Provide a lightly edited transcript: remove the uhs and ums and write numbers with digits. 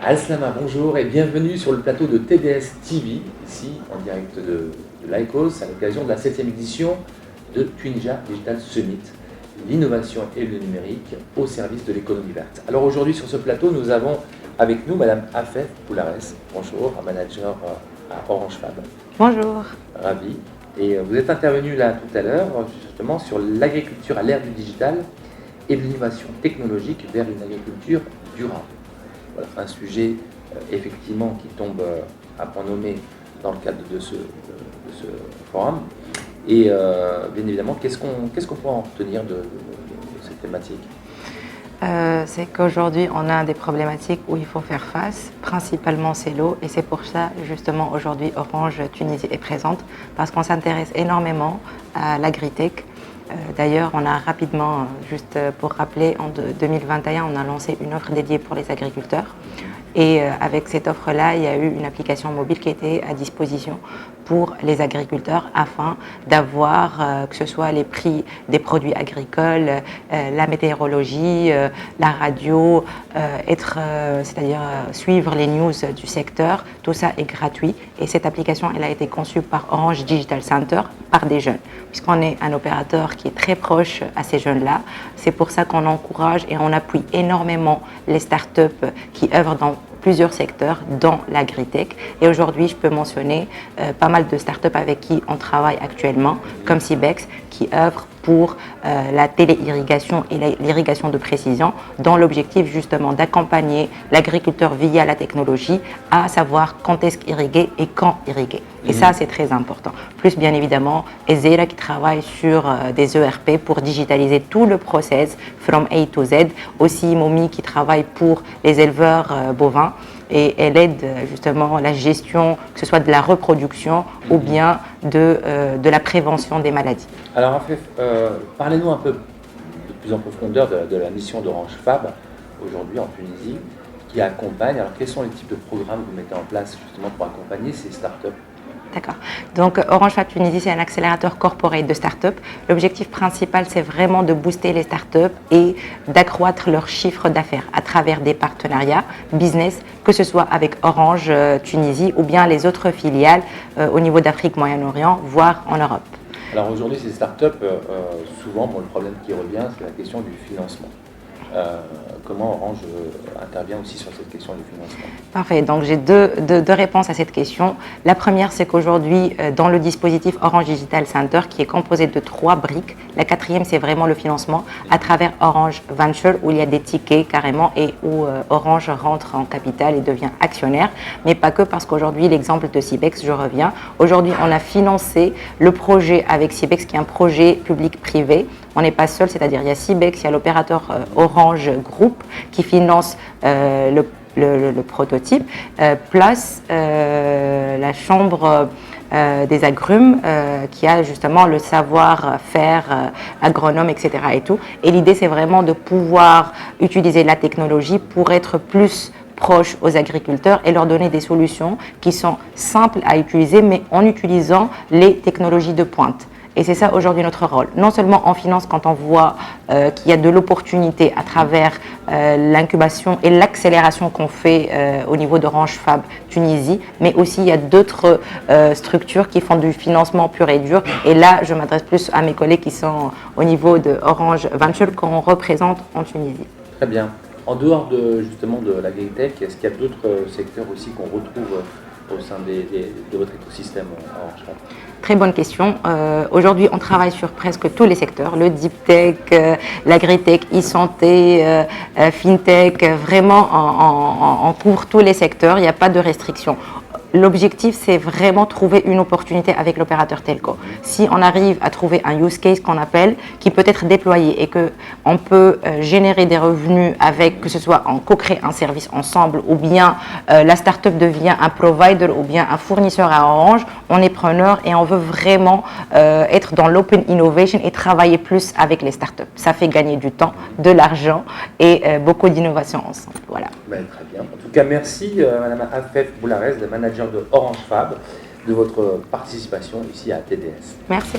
Aslama, bonjour et bienvenue sur le plateau de TDS TV, ici en direct de l'ICOS, à l'occasion de la 7e édition de Tunisia Digital Summit, l'innovation et le numérique au service de l'économie verte. Alors aujourd'hui sur ce plateau, nous avons avec nous Madame Afef Boulares, bonjour, un manager à Orange Fab. Bonjour. Ravi. Et vous êtes intervenu là tout à l'heure, justement, sur l'agriculture à l'ère du digital et de l'innovation technologique vers une agriculture durable. Voilà, un sujet effectivement qui tombe à point nommé dans le cadre de ce forum. Et bien évidemment, qu'est-ce qu'on peut en retenir de cette thématique? C'est qu'aujourd'hui, on a des problématiques où il faut faire face. Principalement, c'est l'eau. Et c'est pour ça, justement, aujourd'hui, Orange Tunisie est présente parce qu'on s'intéresse énormément à l'agritech. D'ailleurs, on a rapidement, juste pour rappeler, en 2021, on a lancé une offre dédiée pour les agriculteurs. Et avec cette offre-là, il y a eu une application mobile qui était à disposition pour les agriculteurs afin d'avoir, que ce soit les prix des produits agricoles, la météorologie, la radio, c'est-à-dire suivre les news du secteur. Tout ça est gratuit et cette application, elle a été conçue par Orange Digital Center, par des jeunes, puisqu'on est un opérateur qui est très proche à ces jeunes-là. C'est pour ça qu'on encourage et on appuie énormément les startups qui œuvrent dans plusieurs secteurs, dont l'agritech. Et aujourd'hui, je peux mentionner pas mal de startups avec qui on travaille actuellement, comme Cibex, qui œuvre pour la téléirrigation et l'irrigation de précision, dans l'objectif justement d'accompagner l'agriculteur via la technologie à savoir quand est-ce qu'irriguer et quand irriguer. Et ça, c'est très important. Plus bien évidemment, Ezera qui travaille sur des ERP pour digitaliser tout le process from A to Z. Aussi Momi qui travaille pour les éleveurs bovins. Et elle aide justement la gestion, que ce soit de la reproduction ou bien de la prévention des maladies. Alors Afef, parlez-nous un peu de plus en profondeur de la mission d'Orange Fab aujourd'hui en Tunisie qui accompagne. Alors quels sont les types de programmes que vous mettez en place justement pour accompagner ces startups? D'accord. Donc Orange Fab Tunisie, c'est un accélérateur corporate de start-up. L'objectif principal, c'est vraiment de booster les start-up et d'accroître leur chiffre d'affaires à travers des partenariats business, que ce soit avec Orange Tunisie ou bien les autres filiales au niveau d'Afrique, Moyen-Orient, voire en Europe. Alors aujourd'hui, ces startups, souvent, le problème qui revient, c'est la question du financement. Comment Orange intervient aussi sur cette question du financement? Parfait, donc j'ai deux réponses à cette question. La première, c'est qu'aujourd'hui, dans le dispositif Orange Digital Center, qui est composé de 3 briques, la quatrième, c'est vraiment le financement à travers Orange Venture, où il y a des tickets carrément et où Orange rentre en capital et devient actionnaire, mais pas que, parce qu'aujourd'hui, l'exemple de Cibex, je reviens. Aujourd'hui, on a financé le projet avec Cibex, qui est un projet public-privé. On n'est pas seul, c'est-à-dire il y a Cibex, il y a l'opérateur Orange Group qui finance le prototype, plus la chambre des agrumes qui a justement le savoir-faire agronome, etc. et tout. Et l'idée, c'est vraiment de pouvoir utiliser la technologie pour être plus proches aux agriculteurs et leur donner des solutions qui sont simples à utiliser, mais en utilisant les technologies de pointe. Et c'est ça aujourd'hui notre rôle. Non seulement en finance quand on voit qu'il y a de l'opportunité à travers l'incubation et l'accélération qu'on fait au niveau d'Orange Fab Tunisie, mais aussi il y a d'autres structures qui font du financement pur et dur. Et là, je m'adresse plus à mes collègues qui sont au niveau de Orange Venture qu'on représente en Tunisie. Très bien. En dehors justement de l'agritech, est-ce qu'il y a d'autres secteurs aussi qu'on retrouve au sein de votre écosystème Orange Fab? Très bonne question. Aujourd'hui, on travaille sur presque tous les secteurs, le deep tech, l'agritech, e-santé, fintech. Vraiment, on couvre tous les secteurs. Il n'y a pas de restrictions. L'objectif, c'est vraiment trouver une opportunité avec l'opérateur telco. Si on arrive à trouver un use case qu'on appelle, qui peut être déployé et qu'on peut générer des revenus avec, que ce soit en co-créer un service ensemble ou bien la startup devient un provider ou bien un fournisseur à Orange, on est preneur et on veut vraiment être dans l'open innovation et travailler plus avec les startups. Ça fait gagner du temps, de l'argent et beaucoup d'innovation ensemble. Voilà. Ben, très bien. En tout cas, merci Madame Afef Boulares, la manager de Orange Fab, de votre participation ici à TDS. Merci.